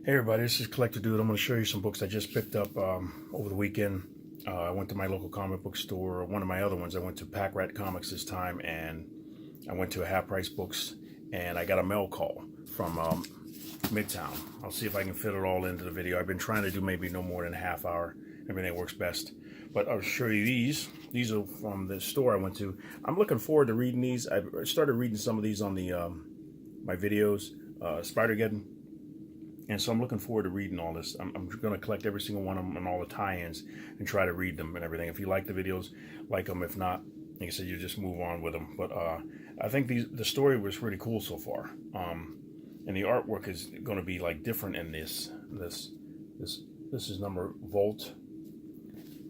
Hey everybody, this is Collector Dude. I'm going to show you some books I just picked up over the weekend. I went to my local comic book store. One of my other ones, I went to Packrat Comics this time, and I went to a Half Price Books, and I got a mail call from Midtown. I'll see if I can fit it all into the video. I've been trying to do maybe no more than a half hour. Everything works best. But I'll show you these. These are from the store I went to. I'm looking forward to reading these. I started reading some of these on the my videos, Spider-Geddon. And so I'm looking forward to reading all this. I'm going to collect every single one of them and all the tie-ins and try to read them and everything. If you like the videos, like them. If not, like I said, you just move on with them. But I think the story was pretty cool so far. And the artwork is going to be like different in this. This is number Vault.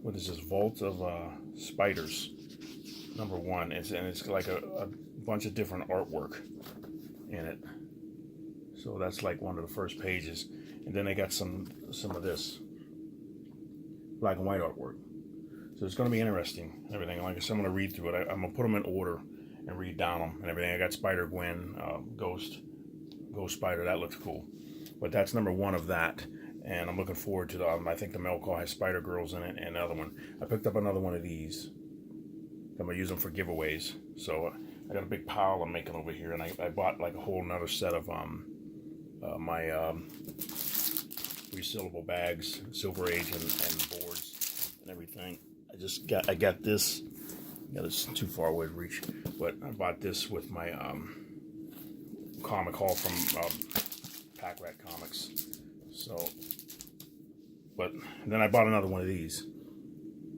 What is this? Vault of Spiders. Number 1. It's like a bunch of different artwork in it. So that's like one of the first pages. And then they got some of this black and white artwork. So it's going to be interesting and everything. Like I said, I'm going to read through it. I'm going to put them in order and read down them and everything. I got Spider-Gwen, Ghost Spider. That looks cool. But that's number 1 of that. And I'm looking forward to I think the mail call has Spider-Girls in it and another one. I picked up another one of these. I'm going to use them for giveaways. So I got a big pile I'm making over here. And I bought like a whole another set of my resealable bags, Silver Age and boards and everything. I got this. Yeah, this is too far away to reach, but I bought this with my comic haul from Packrat Comics. So, but then I bought another one of these.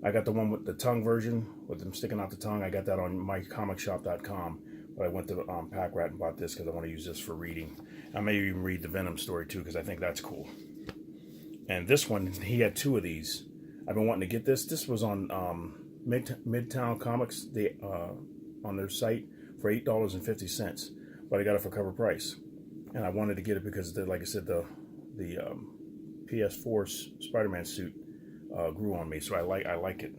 I got the one with the tongue version with them sticking out the tongue. I got that on mycomicshop.com. But I went to Packrat and bought this because I want to use this for reading. I may even read the Venom story too because I think that's cool. And this one, he had 2 of these. I've been wanting to get this. This was on Midtown Comics, on their site for $8.50. But I got it for cover price. And I wanted to get it because, like I said, the PS4 Spider-Man suit grew on me. So I like it.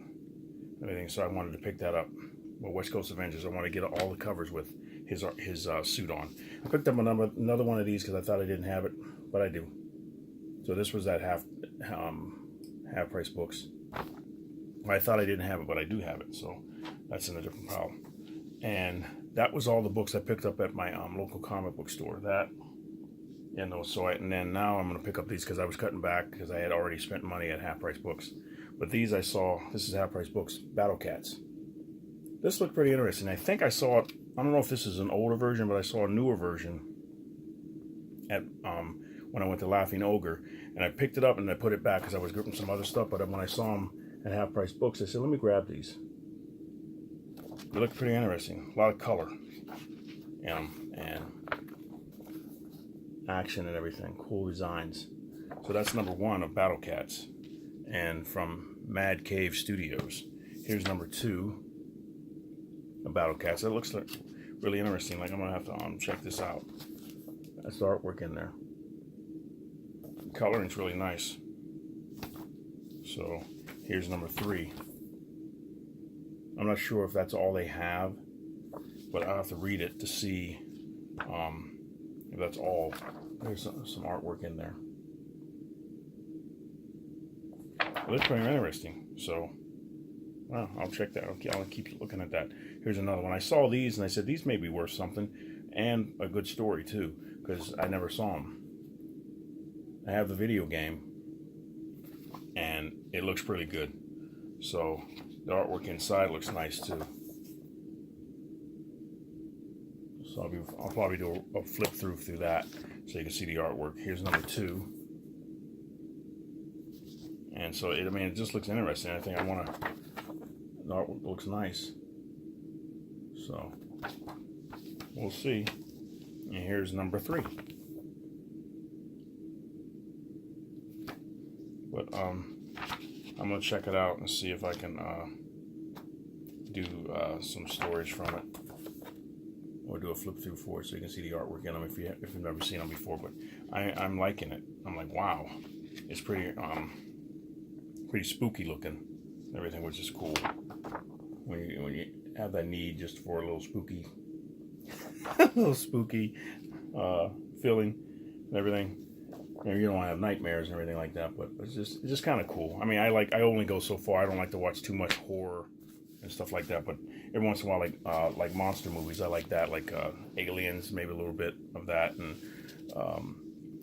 Everything. So I wanted to pick that up. Well, West Coast Avengers. I want to get all the covers with his suit on. I picked up another one of these because I thought I didn't have it, but I do. So this was that half price books. I thought I didn't have it, but I do have it. So that's in a different pile. And that was all the books I picked up at my local comic book store. That, you know. And then now I'm going to pick up these because I was cutting back because I had already spent money at Half Price Books. But these I saw. This is Half Price Books. Battle Cats. This looked pretty interesting. I think I saw it. I don't know if this is an older version, but I saw a newer version at when I went to Laughing Ogre, and I picked it up and I put it back because I was gripping some other stuff. But when I saw them at Half Price Books, I said, "Let me grab these." They look pretty interesting. A lot of color, and action and everything. Cool designs. So that's number 1 of Battle Cats, and from Mad Cave Studios. Here's number 2. Battle Cats. That looks like really interesting. Like I'm gonna have to check this out. That's the artwork in there. The coloring's really nice. So here's number 3. I'm not sure if that's all they have, but I'll have to read it to see if that's all. There's some artwork in there. It looks pretty interesting. So. Well, I'll check that. Okay, I'll keep looking at that. Here's another one. I saw these and I said, these may be worth something. And a good story, too, because I never saw them. I have the video game, and it looks pretty good. So, the artwork inside looks nice, too. So, I'll probably do a flip through that so you can see the artwork. Here's number 2. And so, it just looks interesting. I think I want to... The artwork looks nice, so we'll see. And here's number 3. But I'm gonna check it out and see if I can do some storage from it, or do a flip through for it so you can see the artwork in them if you've never seen them before. But I'm liking it. I'm like, wow, it's pretty spooky looking. Everything, which is cool. When you have that need just for a little spooky, feeling and everything. You don't have nightmares and everything like that, but it's just kind of cool. I mean, I only go so far. I don't like to watch too much horror and stuff like that, but every once in a while, like monster movies, I like that, like Aliens, maybe a little bit of that, and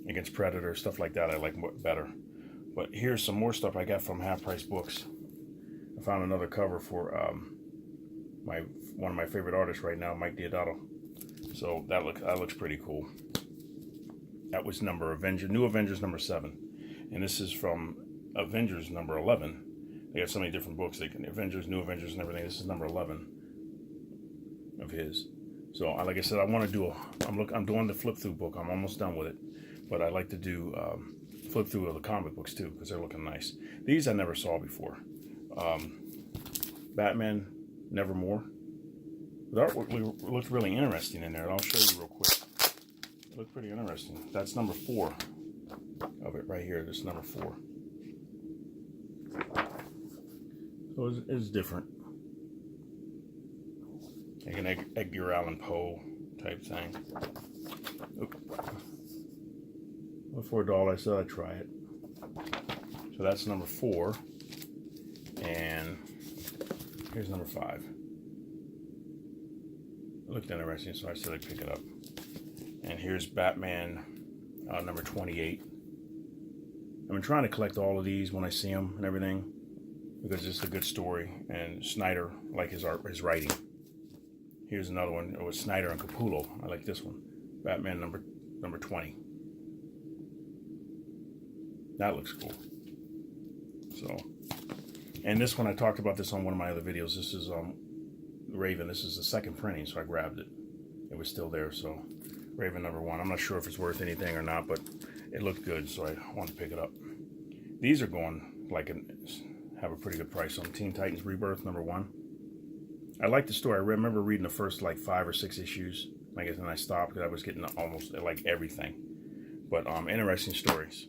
Against Predator, stuff like that I like better. But here's some more stuff I got from Half Price Books. I found another cover for one of my favorite artists right now, Mike Deodato. So that looks pretty cool. That was New Avengers number 7, and this is from Avengers number 11. They got so many different books. Avengers, New Avengers, and everything. This is number 11 of his. So, like I said, I want to do I'm doing the flip through book. I'm almost done with it, but I like to do flip through of the comic books too because they're looking nice. These I never saw before. Batman Nevermore. The artwork looked really interesting in there. I'll show you real quick. It looked pretty interesting. That's number 4 of it right here. This is number 4. So it's different. Like an Edgar Allan Poe type thing. Oop. Well, for $1, I said I'd try it. So that's number 4. And here's number 5. It looked interesting, so I said I'd pick it up. And here's Batman number 28. I've been trying to collect all of these when I see them and everything because it's a good story. And Snyder, I like his writing. Here's another one. It was Snyder and Capullo. I like this one. Batman number 20. That looks cool. So, and this one I talked about this on one of my other videos. This is Raven. This is the second printing, so I grabbed it. It was still there, so. Raven number 1. I'm not sure if it's worth anything or not, but it looked good, so I wanted to pick it up. These are going have a pretty good price on Teen Titans Rebirth number 1. I like the story. I remember reading the first like 5 or 6 issues. I guess, and I stopped because I was getting almost like everything. But interesting stories.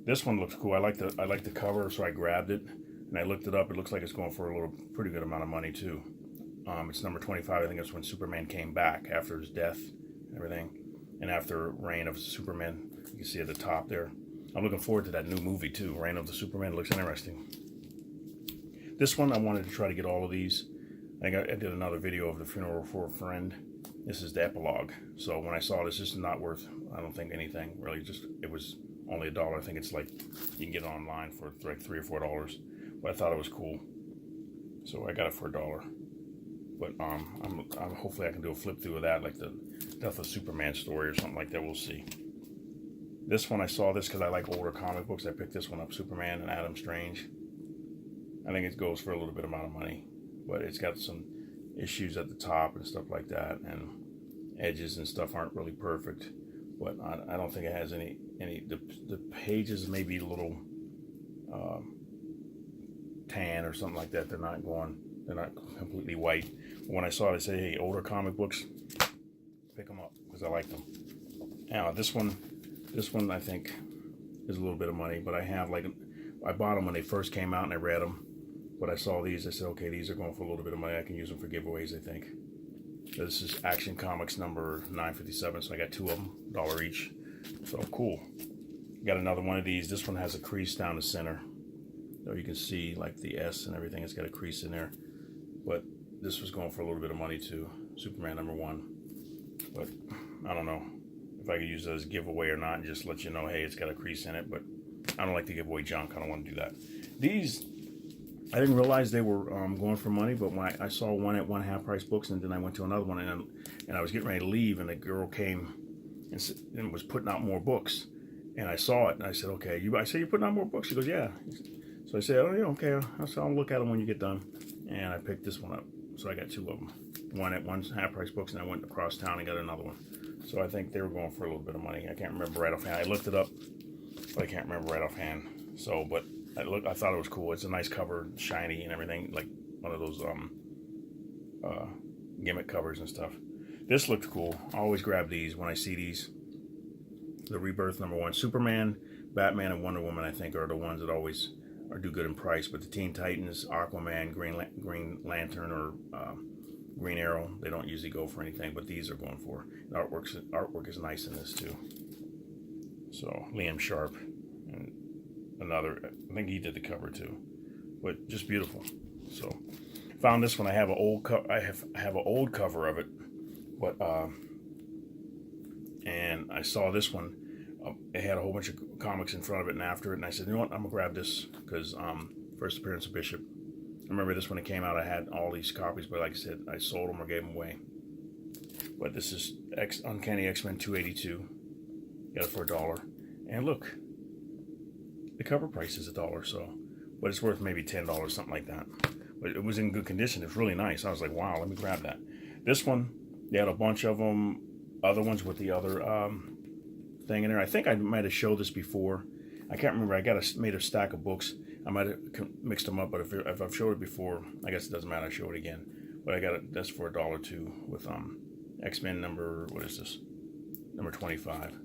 This one looks cool. I like the cover, so I grabbed it and I looked it up. It looks like it's going for a pretty good amount of money too. It's number 25. I think it's when Superman came back after his death. Everything, and after Reign of Superman, you can see at the top there. I'm looking forward to that new movie too, Reign of the Superman. It looks interesting. This one I wanted to try to get all of these. I think I did another video of the funeral for a friend. This is the epilogue. So when I saw this is not worth, I don't think anything really. It was only $1. I think it's like you can get it online for like $3 or $4. But I thought it was cool, so I got it for $1. But I'm hopefully I can do a flip through of that, like the Death of Superman story or something like that. We'll see. This one I saw this because I like older comic books. I picked this one up, Superman and Adam Strange. I think it goes for a little bit amount of money, but it's got some issues at the top and stuff like that, and edges and stuff aren't really perfect. But I don't think it has any. The pages may be a little tan or something like that. They're not completely white. When I saw it, I said, hey, older comic books, pick them up because I like them. Now this one I think is a little bit of money, but I bought them when they first came out and I read them. But I saw these, I said, okay, these are going for a little bit of money. I can use them for giveaways, I think. This is Action Comics number 957, so I got 2 of them, $1 each. So cool. Got another one of these. This one has a crease down the center. So you can see like the S and everything. It's got a crease in there. But this was going for a little bit of money too. Superman number 1. But I don't know if I could use it as a giveaway or not and just let you know, hey, it's got a crease in it. But I don't like to give away junk. I don't want to do that. These, I didn't realize they were going for money, but when I saw one at Half Price Books, and then I went to another one, and I was getting ready to leave, and the girl came and was putting out more books. And I saw it, and I said, okay, I said, you're putting out more books? She goes, yeah. So I said, oh, yeah, okay, I'll look at them when you get done. And I picked this one up. So I got 2 of them. One at Half Price Books, and I went across town and got another one. So I think they were going for a little bit of money. I can't remember right offhand. I looked it up, but I can't remember right offhand. So, but I thought it was cool. It's a nice cover, shiny and everything, like one of those gimmick covers and stuff. This looked cool. I always grab these when I see these. The Rebirth number 1. Superman, Batman, and Wonder Woman, I think, are the ones that always do good in price. But the Teen Titans, Aquaman, Green Lantern, or Green Arrow, they don't usually go for anything, but these are going for. The artwork is nice in this too. So Liam Sharp, and another, I think he did the cover too, but just beautiful. So found this one. I have an old I have an old cover of it, but and I saw this one. It had a whole bunch of comics in front of it and after it, and I said, you know what, I'm gonna grab this because first appearance of Bishop. I remember this when it came out. I had all these copies, but like I said, I sold them or gave them away. But this is Uncanny X-Men 282. Got it for $1. And look, the cover price is $1, so, but it's worth maybe $10, something like that. But it was in good condition. It's really nice. I was like, wow, let me grab that. This one, they had a bunch of them, other ones with the other thing in there. I think I might have showed this before. I can't remember. I made a stack of books. I might have mixed them up, but if I've showed it before, I guess it doesn't matter. I show it again. But I got it. That's for $1 too, with X-Men number, what is this? Number 25.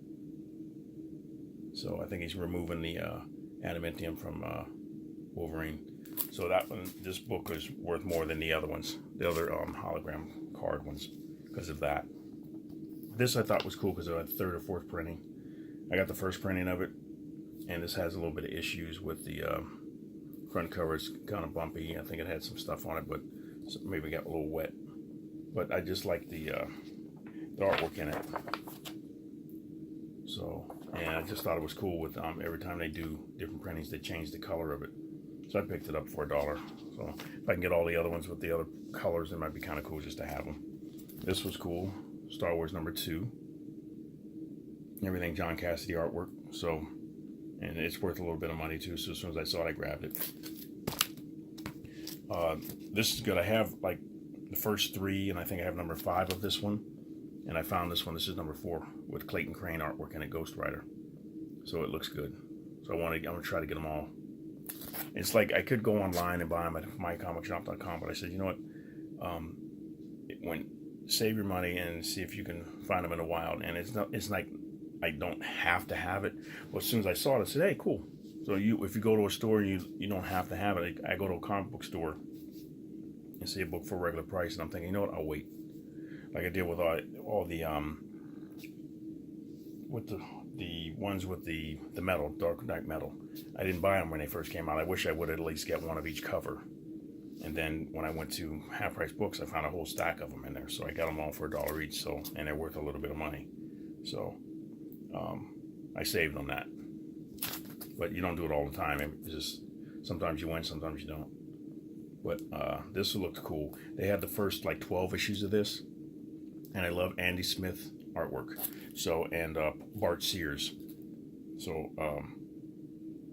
So I think he's removing the adamantium from Wolverine. So that one, this book is worth more than the other ones, the other hologram card ones, because of that. This I thought was cool because of a third or fourth printing. I got the first printing of it, and this has a little bit of issues with the front cover. It's kind of bumpy. I think it had some stuff on it, but maybe got a little wet. But I just like the artwork in it. So, and I just thought it was cool with every time they do different printings, they change the color of it. So I picked it up for $1. So if I can get all the other ones with the other colors, it might be kind of cool just to have them. This was cool. Star Wars number 2. Everything John Cassidy artwork. So, and it's worth a little bit of money too. So as soon as I saw it, I grabbed it. This is good. I have like the first 3, and I think I have number 5 of this one. And I found this one. This is number 4 with Clayton Crane artwork and a Ghost Rider. So it looks good. So I'm gonna try to get them all. It's like I could go online and buy them at mycomicshop.com, but I said, you know what? Save your money and see if you can find them in the wild. And it's like I don't have to have it. Well, as soon as I saw it, I said, hey, cool. So if you go to a store and you don't have to have it, I go to a comic book store and see a book for a regular price, and I'm thinking, you know what? I'll wait. Like I did with all the ones with the metal, Dark Knight metal. I didn't buy them when they first came out. I wish I would at least get one of each cover. And then when I went to Half Price Books, I found a whole stack of them in there. So I got them all for $1 each. So, and they're worth a little bit of money. So I saved on that. But you don't do it all the time. It's just sometimes you win, sometimes you don't. But this looked cool. They had the first like 12 issues of this. And I love Andy Smith artwork. So, and Bart Sears. So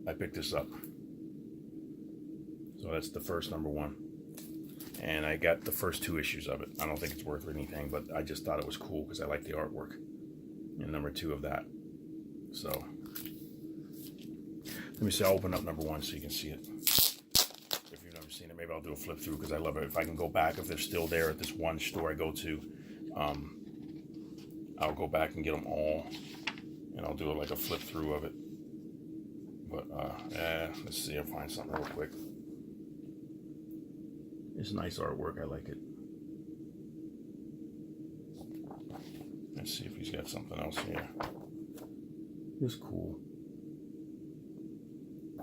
I picked this up. So that's the first number 1. And I got the first 2 issues of it. I don't think it's worth anything, but I just thought it was cool because I like the artwork. And number 2 of that. So let me see, I'll open up number 1 so you can see it. If you've never seen it, maybe I'll do a flip through because I love it. If I can go back, if they're still there at this one store I go to, I'll go back and get them all, and I'll do like a flip through of it. But let's see, I'll find something real quick. It's nice artwork, I like it. Let's see if he's got something else here. It's cool.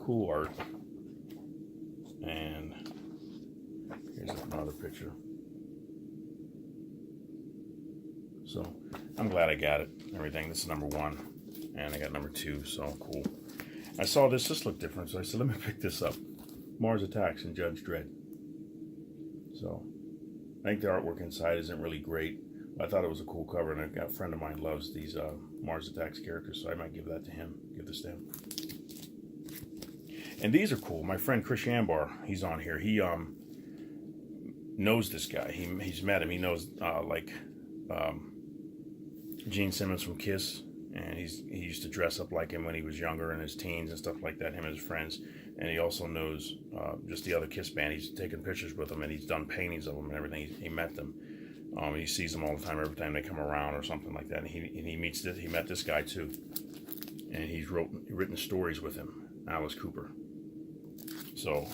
Cool art. And here's another picture. So I'm glad I got it. Everything. This is number 1. And I got number 2, so cool. I saw this looked different, so I said, let me pick this up. Mars Attacks and Judge Dredd. So I think the artwork inside isn't really great. I thought it was a cool cover, and a friend of mine loves these Mars Attacks characters, so I might give that to him. Give this to him. And these are cool. My friend Chris Yambar, he's on here. He knows this guy. He's met him. He knows Gene Simmons from Kiss, and he used to dress up like him when he was younger in his teens and stuff like that, him and his friends. And he also knows just the other Kiss band. He's taken pictures with them, and he's done paintings of them and everything. He met them. He sees them all the time, every time they come around or something like that. And he met this guy too, and he's written stories with him, Alice Cooper. So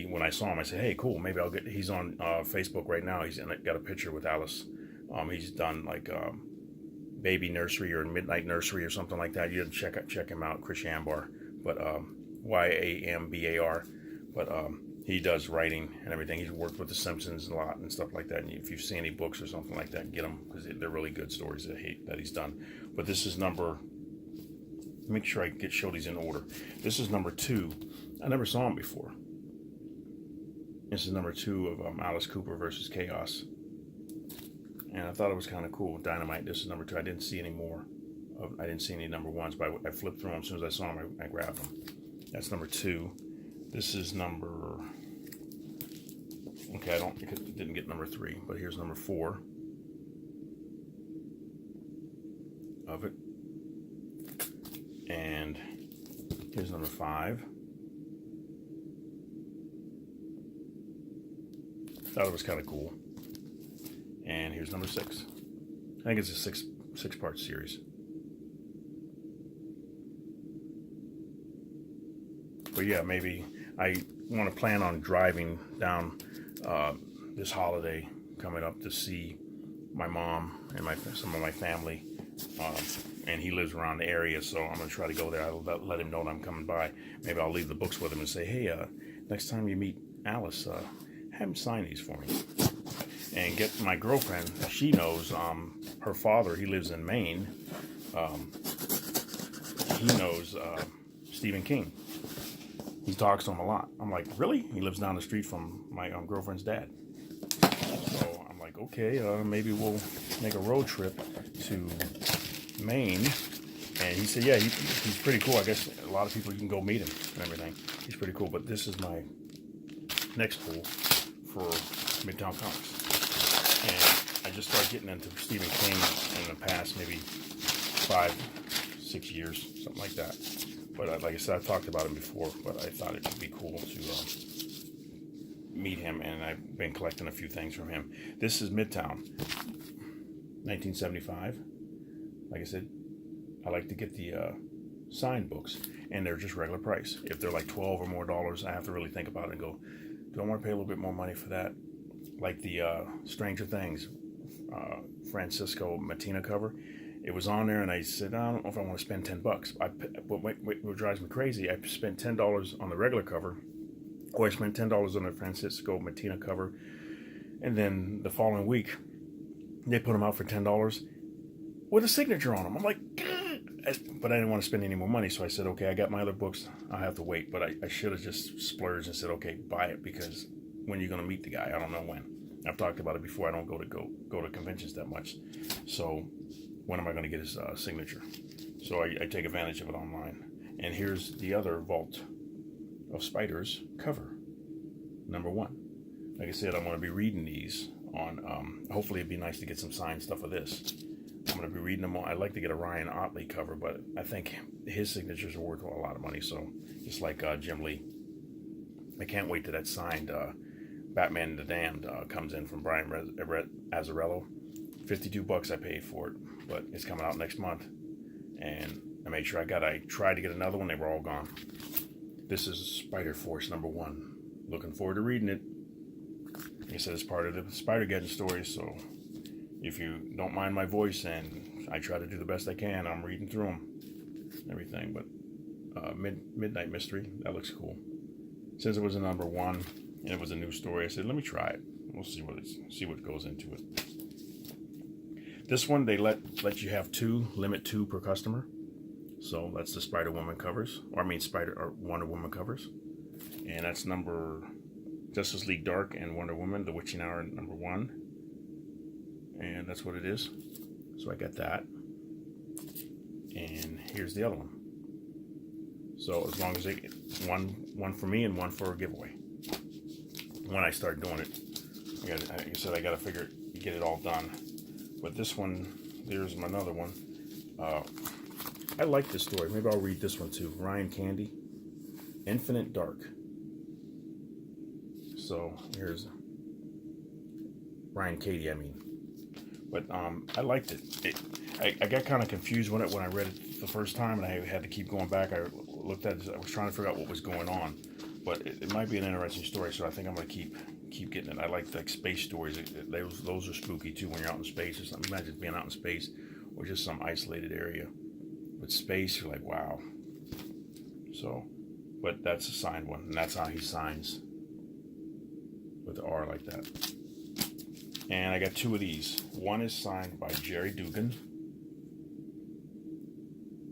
when I saw him, I said, hey, cool, maybe I'll get. He's on Facebook right now. He's got a picture with Alice. He's done like Baby Nursery or Midnight Nursery or something like that. You can check him out, Chris Yambar, but Yambar, but he does writing and everything. He's worked with The Simpsons a lot and stuff like that. And if you see any books or something like that, get them, because they're really good stories that he's done. But this is number. Make sure I show these in order. This is number 2. I never saw him before. This is number 2 of Alice Cooper versus Chaos. And I thought it was kind of cool. Dynamite. This is number 2. I didn't see any more. I didn't see any number 1s, but I flipped through them. As soon as I saw them, I grabbed them. That's number 2. This is number. Okay, didn't get number 3, but here's number 4 of it. And here's number 5. Thought it was kind of cool. And here's number 6. I think it's a six-part series. But yeah, maybe I want to plan on driving down this holiday coming up to see my mom and some of my family. And he lives around the area, so I'm going to try to go there. I'll let him know that I'm coming by. Maybe I'll leave the books with him and say, hey, next time you meet Alice, have him sign these for me. And get my girlfriend, she knows her father, he lives in Maine. He knows Stephen King. He talks to him a lot. I'm like, really? He lives down the street from my girlfriend's dad. So I'm like, okay, maybe we'll make a road trip to Maine. And he said, yeah, he's pretty cool. I guess a lot of people, you can go meet him and everything. He's pretty cool. But this is my next pull for Midtown Comics. And I just started getting into Stephen King in the past maybe 5-6 years, something like that. But like I said, I've talked about him before, but I thought it would be cool to meet him, and I've been collecting a few things from him. This is Midtown, 1975. Like I said, I like to get the signed books, and they're just regular price. If they're like $12 or more, I have to really think about it and go, do I want to pay a little bit more money for that? Like the Stranger Things Francisco Mattina cover. It was on there, and I said, I don't know if I want to spend $10. But what drives me crazy, I spent $10 on the regular cover, or I spent $10 on the Francisco Mattina cover, and then the following week, they put them out for $10 with a signature on them. I'm like, but I didn't want to spend any more money, so I said, okay, I got my other books, I'll have to wait. But I should have just splurged and said, okay, buy it, because when you're going to meet the guy, I don't know when. I've talked about it before. I don't go to conventions that much, so when am I going to get his signature? So I take advantage of it online. And here's the other Vault of Spiders cover, number 1. Like I said, I'm going to be reading these on, hopefully it'd be nice to get some signed stuff of this. I'm going to be reading them all. I'd like to get a Ryan Otley cover, but I think his signatures are worth a lot of money. So just like Jim Lee. I can't wait till that signed Batman and the Damned comes in from Brian Azzarello. $52 I paid for it, but it's coming out next month, and I made sure I tried to get another one. They were all gone. This is Spider Force number 1. Looking forward to reading it. Like I said, it's part of the Spider-Geddon story, so if you don't mind my voice, and I try to do the best I can, I'm reading through them, everything. But Midnight Mystery, that looks cool. Since it was a number 1 and it was a new story, I said, let me try it. We'll see what goes into it. This one, they let you have limit 2 per customer. So that's the Spider-Woman covers, Wonder Woman covers. And that's number Justice League Dark and Wonder Woman, The Witching Hour, number 1. And that's what it is. So I got that. And here's the other one. So as long as they get one for me and one for a giveaway. When I start doing it, like I said, I got to get it all done. But this one, there's another one. I like this story. Maybe I'll read this one too. Ryan Candy, Infinite Dark. So here's Ryan Cady, I mean. But I liked it. I got kind of confused when I read it the first time, and I had to keep going back. I looked at it. I was trying to figure out what was going on. But it might be an interesting story, so I think I'm going to keep getting it. I like space stories. Those are spooky too when you're out in space or something. Imagine being out in space or just some isolated area. With space, you're like, wow. So, but that's a signed one, and that's how he signs, with the R like that. And I got two of these. One is signed by Jerry Dugan,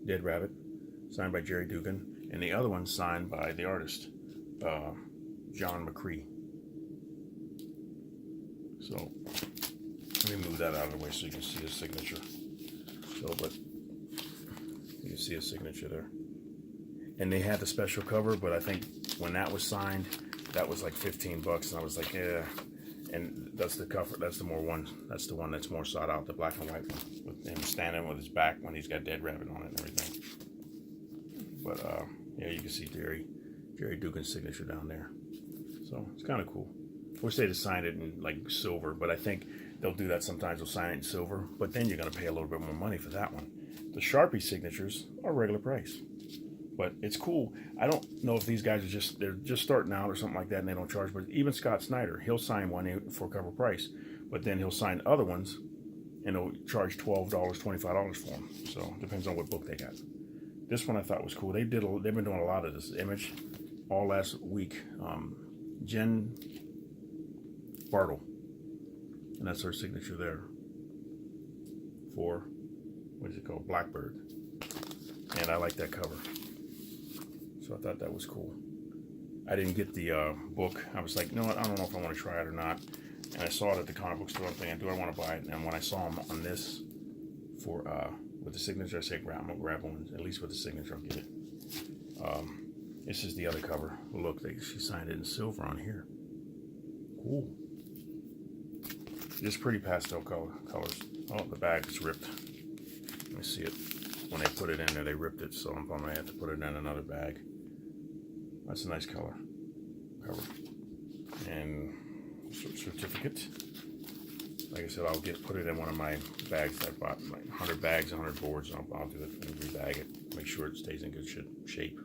Dead Rabbit, signed by Jerry Dugan, and the other one signed by the artist, John McCree. So let me move that out of the way so you can see his signature. So, but you can see his signature there. And they had the special cover, but I think when that was signed, that was like $15, and I was like, yeah. And that's the cover. That's the more one. That's the one that's more sought out, the black and white one, with him standing with his back when he's got Dead Rabbit on it and everything. But yeah, you can see Jerry Dugan's signature down there. So it's kind of cool. I wish they'd have signed it in like silver, but I think they'll do that sometimes. They'll sign it in silver, but then you're going to pay a little bit more money for that one. The Sharpie signatures are regular price, but it's cool. I don't know if these guys are they're just starting out or something like that, and they don't charge. But even Scott Snyder, he'll sign one for cover price, but then he'll sign other ones, and he'll charge $12, $25 for them. So it depends on what book they got. This one I thought was cool. They've been doing a lot of this image all last week. Jen Bartle, and that's her signature there for, what is it called, Blackbird. And I like that cover, so I thought that was cool. I didn't get the book. I was like, no, I don't know if I want to try it or not. And I saw it at the comic book store. I'm thinking, do I want to buy it? And when I saw him on this for with the signature, I said, I'm gonna grab one, at least with the signature. I'll get it. This is the other cover. Look, she signed it in silver on here. Cool. Just pretty pastel colors. Oh, the bag's ripped. Let me see it. When they put it in there, they ripped it, so I'm gonna have to put it in another bag. That's a nice cover. And certificate. Like I said, I'll put it in one of my bags that I bought, like 100 bags, 100 boards, and I'll do it and rebag it, make sure it stays in good shape.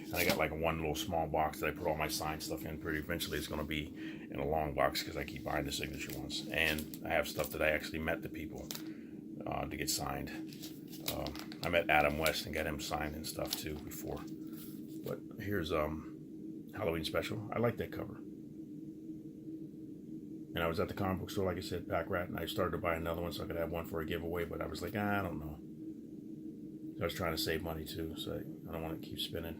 And I got like one little small box that I put all my signed stuff in. Pretty eventually, it's going to be in a long box because I keep buying the signature ones. And I have stuff that I actually met the people to get signed. I met Adam West and got him signed and stuff too before. But here's Halloween special. I like that cover. And I was at the comic book store, like I said, Packrat, and I started to buy another one so I could have one for a giveaway. But I was like, I don't know. I was trying to save money too, so I don't want to keep spending.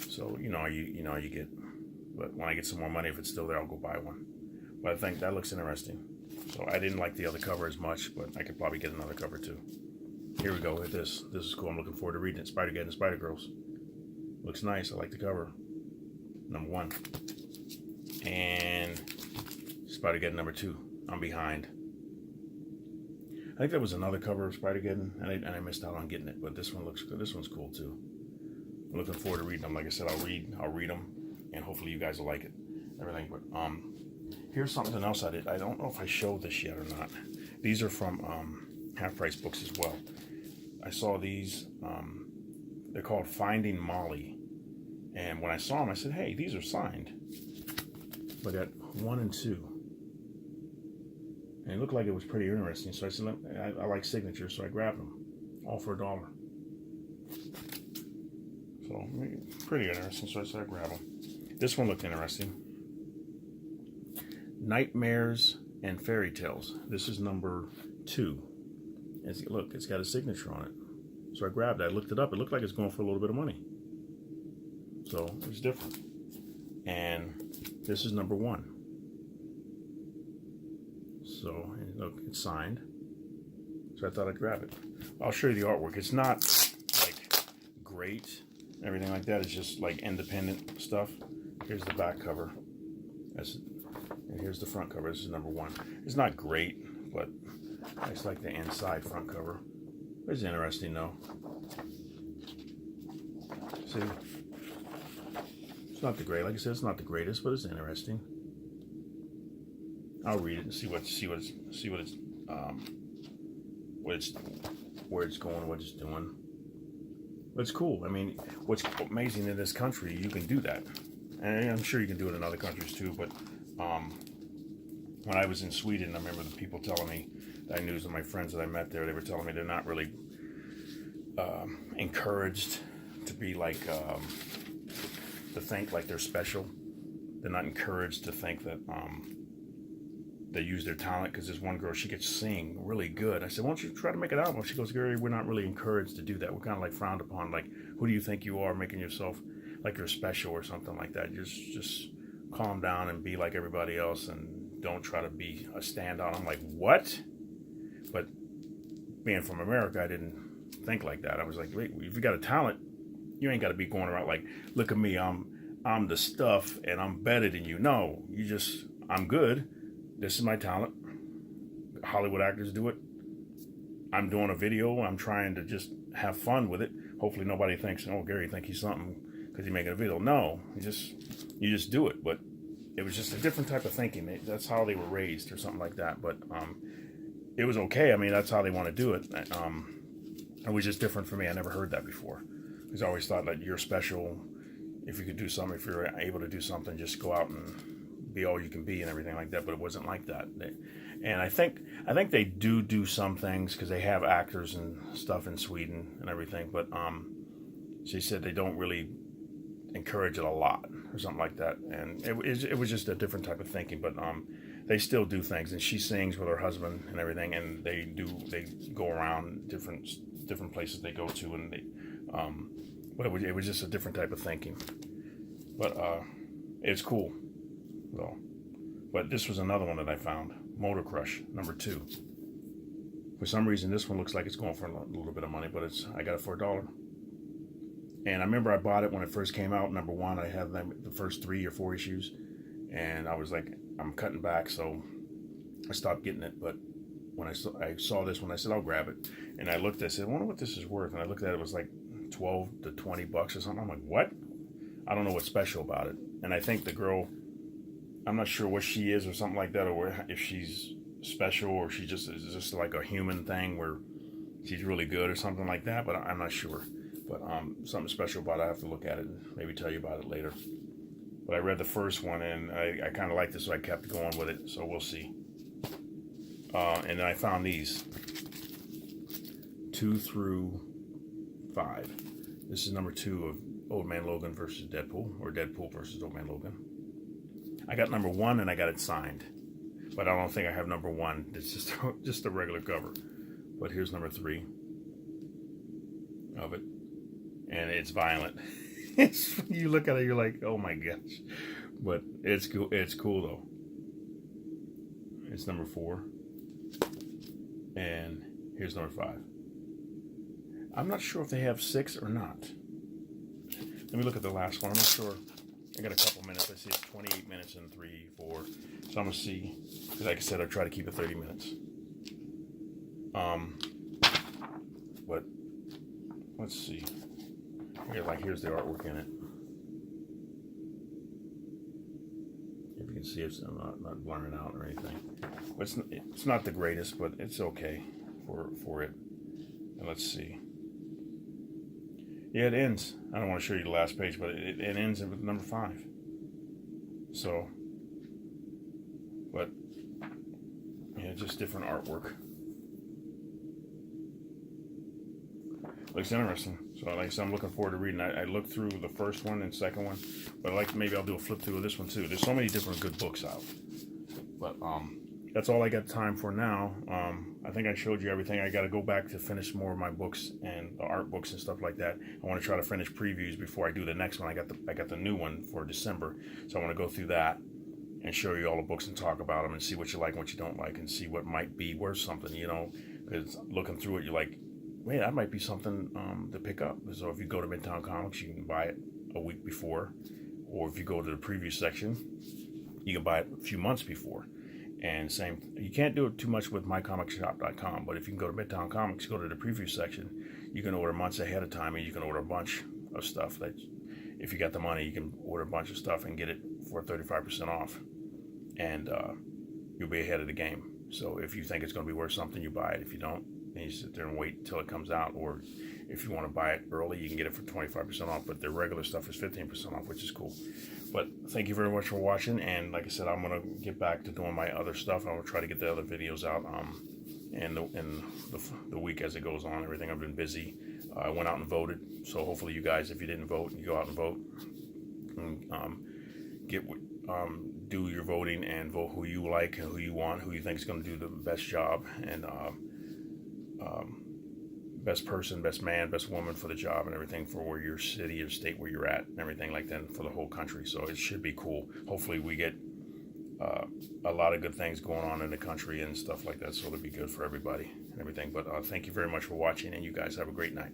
So you get. But when I get some more money, if it's still there, I'll go buy one. But I think that looks interesting. So I didn't like the other cover as much, but I could probably get another cover too. Here we go with this. This is cool. I'm looking forward to reading it. Spider-Geddon and Spider-Girls. Looks nice. I like the cover. Number 1. And Spider-Geddon number 2. I'm behind. I think there was another cover of Spider-Geddon, and I missed out on getting it. But this one looks good. This one's cool too. I'm looking forward to reading them. Like I said, I'll read them, and hopefully you guys will like it. Everything. But here's something else I did. I don't know if I showed this yet or not. These are from Half Price Books as well. I saw these. They're called Finding Molly. And when I saw them, I said, hey, these are signed. But I got 1 and 2. And it looked like it was pretty interesting. So I said, I like signatures, so I grabbed them. All for $1. So, pretty interesting. So I said, I grab them. This one looked interesting. Nightmares and Fairy Tales. This is number 2. Look, it's got a signature on it. So I grabbed it. I looked it up. It looked like it's going for a little bit of money. So it's different. And this is number 1. So look, it's signed. So I thought I'd grab it. I'll show you the artwork. It's not like great, everything like that. It's just like independent stuff. Here's the back cover. And here's the front cover. This is number 1. It's not great, but I just like the inside front cover. It's interesting though. See, it's not the great. Like I said, it's not the greatest, but it's interesting. I'll read it and see where it's going, what it's doing. But it's cool. I mean, what's amazing in this country, you can do that, and I'm sure you can do it in other countries too. But when I was in Sweden, I remember the people telling me I knew, some of my friends that I met there, they were telling me they're not really encouraged to be like, to think like they're special. They're not encouraged to think that they use their talent, because this one girl, she could sing really good. I said, why don't you try to make an album? She goes, Gary, we're not really encouraged to do that. We're kind of like frowned upon. Like, who do you think you are, making yourself like you're special or something like that? Just calm down and be like everybody else, and don't try to be a standout. I'm like, what? But being from America, I didn't think like that. I was like, wait, if you got a talent, you ain't got to be going around like, look at me, I'm the stuff and I'm better than you. No, I'm good. This is my talent. Hollywood actors do it. I'm doing a video. I'm trying to just have fun with it. Hopefully nobody thinks, oh, Gary think he's something because he's making a video. No, you just do it. But it was just a different type of thinking. That's how they were raised or something like that. But it was okay. I mean, that's how they want to do it. It was just different for me. I never heard that before. Because I always thought that you're special. If you could do something, if you're able to do something, just go out and be all you can be and everything like that. But it wasn't like that. And I think they do some things, because they have actors and stuff in Sweden and everything. But she said they don't really encourage it a lot or something like that. And it was just a different type of thinking. But they still do things. And she sings with her husband and everything. And they go around different places they go to, and but it was just a different type of thinking. But it's cool though. But this was another one that I found, Motor Crush #2. For some reason, this one looks like it's going for a little bit of money, but I got it for $1. And I remember I bought it when it first came out, #1. I had the first 3 or 4 issues, and I was like, I'm cutting back, so I stopped getting it. But when I saw this one, I said, I'll grab it. And I looked, I said, I wonder what this is worth. And I looked at it, it was like $12 to $20 or something. I'm like, what? I don't know what's special about it. And I think the girl, I'm not sure what she is or something like that, or if she's special, or she just is just like a human thing where she's really good or something like that, but I'm not sure. But something special about it. I have to look at it and maybe tell you about it later. But I read the first one, and I kind of liked it, so I kept going with it. So we'll see. And then I found these 2 through 5. This is #2 of Old Man Logan versus Deadpool, or Deadpool versus Old Man Logan. I got #1 and I got it signed, but I don't think I have #1. It's just a regular cover. But here's #3 of it, and it's violent. You look at it, you're like, oh my gosh. But it's cool. It's cool though. It's #4, and here's #5. I'm not sure if they have 6 or not. Let me look at the last one. I'm not sure. I got a couple minutes. I see it's 28 minutes and 3, 4. So I'm gonna see. Because like I said, I try to keep it 30 minutes. But let's see. Here's the artwork in it. If you can see, I'm not blurring out or anything. But it's not the greatest, but it's okay for it. And let's see. Yeah, it ends. I don't want to show you the last page, but it ends with #5. So, but yeah, just different artwork. Looks interesting. So, like I said, I'm looking forward to reading. I looked through the first one and second one, but maybe I'll do a flip through of this one too. There's so many different good books out. But that's all I got time for now. I think I showed you everything. I got to go back to finish more of my books and the art books and stuff like that. I want to try to finish previews before I do the next one. I got the new one for December, so I want to go through that and show you all the books and talk about them and see what you like and what you don't like, and see what might be worth something. You know, because looking through it, you're like, wait, that might be something to pick up. So if you go to Midtown Comics, you can buy it a week before, or if you go to the preview section, you can buy it a few months before. And same, you can't do it too much with mycomicshop.com, but if you can go to Midtown Comics, go to the preview section, you can order months ahead of time, and you can order a bunch of stuff that, if you got the money, you can order a bunch of stuff and get it for 35% off, and you'll be ahead of the game. So if you think it's going to be worth something, you buy it. If you don't, then you sit there and wait until it comes out, or if you want to buy it early, you can get it for 25% off, but the regular stuff is 15% off, which is cool. But thank you very much for watching, and like I said, I'm going to get back to doing my other stuff. I'm going to try to get the other videos out and the week as it goes on. Everything, I've been busy. I went out and voted, so hopefully you guys, if you didn't vote, you go out and vote. And, do your voting and vote who you like and who you want, who you think is going to do the best job, and best person, best man, best woman for the job, and everything for where your city or state where you're at, and everything like that for the whole country. So it should be cool. Hopefully we get a lot of good things going on in the country and stuff like that, so it'll be good for everybody and everything. But thank you very much for watching, and you guys have a great night.